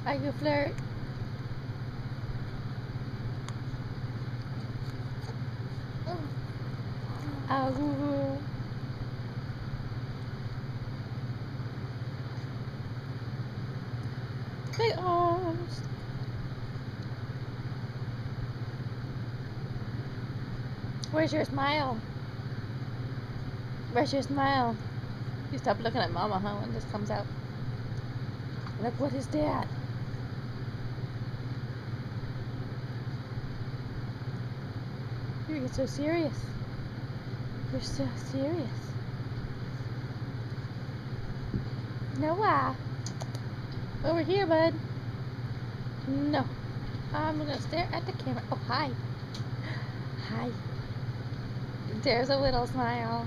Are you flirt? Oh. Big arms. Where's your smile? Where's your smile? You stop looking at mama, huh, when this comes out. Like, what is that? You get so serious. You're so serious. Noah. Over here, bud. No. I'm gonna stare at the camera. Oh, hi. Hi. There's a little smile.